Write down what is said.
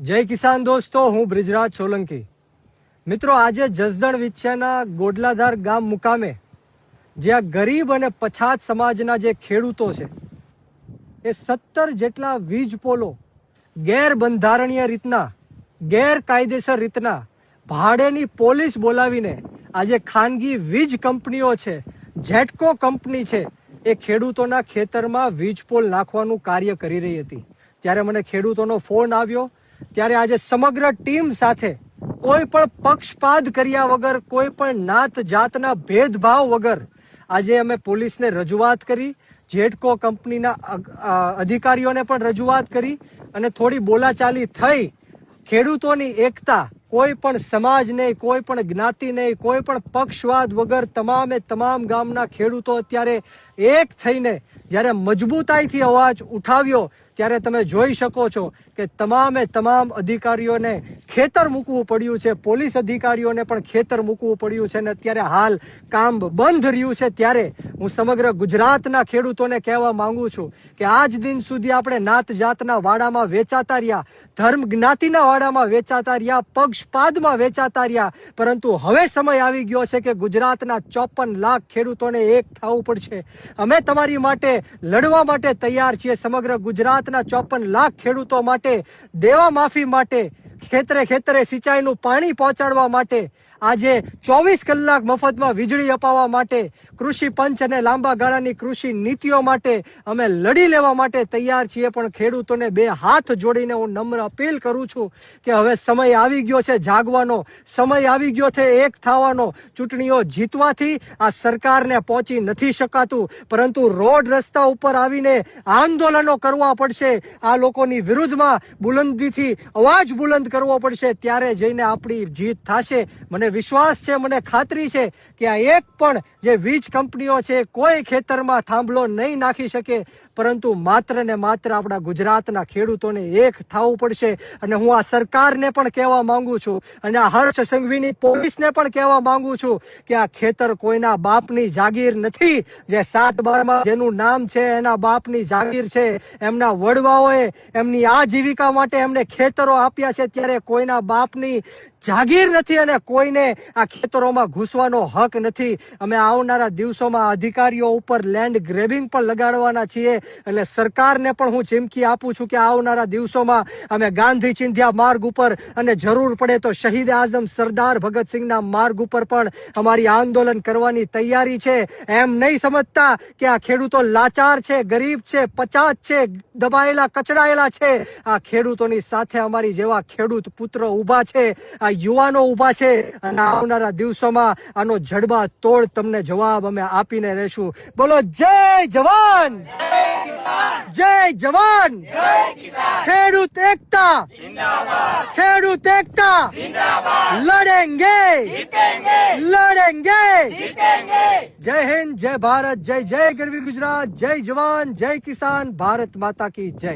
જય કિસાન દોસ્તો, હું બ્રિજરાજ સોલંકી. મિત્રો, આજે જસદણ વિછિયાના ગોડલાધાર ગામ મુકામે જ્યાં ગરીબ અને પછાત સમાજના જે ખેડૂતો છે એ 17 જેટલા વીજ પોલો ગેરબંધારણીય રીતના, ગેરકાયદેસર રીતના ભાડેની પોલીસ બોલાવીને આજે ખાનગી વીજ કંપનીઓ છે, જેટકો કંપની છે, એ ખેડૂતોના ખેતરમાં વીજ પોલ નાખવાનું કાર્ય કરી રહી હતી. ત્યારે મને ખેડૂતોનો ફોન આવ્યો. ત્યારે આજે સમગ્ર ટીમ સાથે કોઈ પણ પક્ષપાત કર્યા વગર, કોઈ પણ નાત જાતના ભેદભાવ વગર આજે અમે પોલીસને રજૂઆત કરી, જેટકો કંપનીના અધિકારીઓને પણ રજૂઆત કરી અને થોડી બોલાચાલી થઈ. ખેડૂતોની એકતા, કોઈ પણ સમાજ નહીં, કોઈ પણ જ્ઞાતિ નહીં, કોઈ પણ પક્ષવાદ વગર તમામે તમામ ગામના ખેડૂતો અત્યારે એક થઈને જ્યારે મજબૂતાઈથી અવાજ ઉઠાવ્યો ત્યારે તમે જોઈ શકો છો કે તમામે તમામ અધિકારીઓને ખેતર મૂકવું પડ્યું છે, પોલીસ અધિકારીઓને પણ ખેતર મૂકવું પડ્યું છે અને અત્યારે હાલ કામ બંધ રહ્યું છે. ત્યારે હું સમગ્ર ગુજરાતના ખેડૂતોને કહેવા માંગુ છું કે આજ દિન સુધી આપણે નાત જાતના વાડામાં વેચાતા રહ્યા, ધર્મ જ્ઞાતિના વાડામાં વેચાતા રહ્યા, પક્ષપાતમાં વેચાતા રહ્યા, પરંતુ હવે સમય આવી ગયો છે કે ગુજરાતના 54 લાખ ખેડૂતોને એક થવું પડશે. અમે તમારી માટે લડવા માટે તૈયાર છીએ. સમગ્ર ગુજરાતના 54 લાખ ખેડૂતો માટે, દેવા માફી માટે, ખેતરે ખેતરે સિંચાઈનું પાણી પહોંચાડવા માટે, આજે 24 કલાક મફતમાં વીજળી અપાવવા માટે, કૃષિ પંચ અને લાંબા ગાળાની કૃષિ નીતિઓ માટે અમે લડી લેવા માટે તૈયાર છીએ. પણ ખેડૂતોને બે હાથ જોડીને હું નમ્ર અપીલ કરું છું કે હવે સમય આવી ગયો છે જાગવાનો, સમય આવી ગયો છે એક થવાનો. ચૂંટણીઓ જીતવાથી આ સરકારને પહોંચી નથી શકાતું, પરંતુ રોડ રસ્તા ઉપર આવીને આંદોલનો કરવા પડશે. આ લોકોની વિરુદ્ધમાં બુલંદીથી અવાજ બુલંદ કરવો પડશે. ત્યારે જઈને આપણી જીત થશે. મને વિશ્વાસ છે, મને ખાતરી છે કે આ એક પણ જે વીજ કંપનીઓ છે કોઈ ખેતરમાં થાંભલો નહીં નાખી શકે, પરંતુ માત્ર ને માત્ર આપણા ગુજરાતના ખેડૂતોને એક થવું પડશે. અને હું આ સરકારને પણ કહેવા માંગુ છું અને આ હર્ષ સંઘવીની પોલીસને પણ કહેવા માંગુ છું કે આ ખેતર કોઈના બાપની જાગીર નથી. જે 7/12 જેનું નામ છે એના બાપની જાગીર છે. એમના વડવાઓએ એમની આજીવિકા માટે એમને ખેતરો આપ્યા છે, ત્યારે કોઈના બાપની જાગીર નથી અને કોઈને આ ખેતરોમાં ઘૂસવાનો હક નથી. અમે આવનારા દિવસોમાં અધિકારીઓ ઉપર લેન્ડ ગ્રેબિંગ પણ લગાડવાના છીએ. એટલે સરકારને પણ હું ચીમકી આપું છું કે આવનારા દિવસોમાં અમે ગાંધી ચિંધ્યા માર્ગ ઉપર અને જરૂર પડે તો શહીદ આઝમ સરદાર ભગતસિંહના માર્ગ ઉપર પણ અમારી આંદોલન કરવાની તૈયારી છે. એમ નહીં સમજતા કે આ ખેડૂતો લાચાર છે, ગરીબ છે, પછાત છે, દબાયેલા કચડાયેલા છે. આ ખેડૂતોની સાથે અમારી જેવા ખેડૂત પુત્ર ઊભા છે, આ યુવાનો ઊભા છે અને આવનારા દિવસોમાં આનો જડબા તોડ તમને જવાબ અમે આપીને રહેશું. બોલો જય જવાન, જય જવાન, ખેડૂત એકતા, ખેડૂત એકતા, લડેંગે, લડેંગે. જય હિન્દ, જય ભારત, જય જય ગરવી ગુજરાત, જય જવાન, જય કિસાન, ભારત માતા કી જય.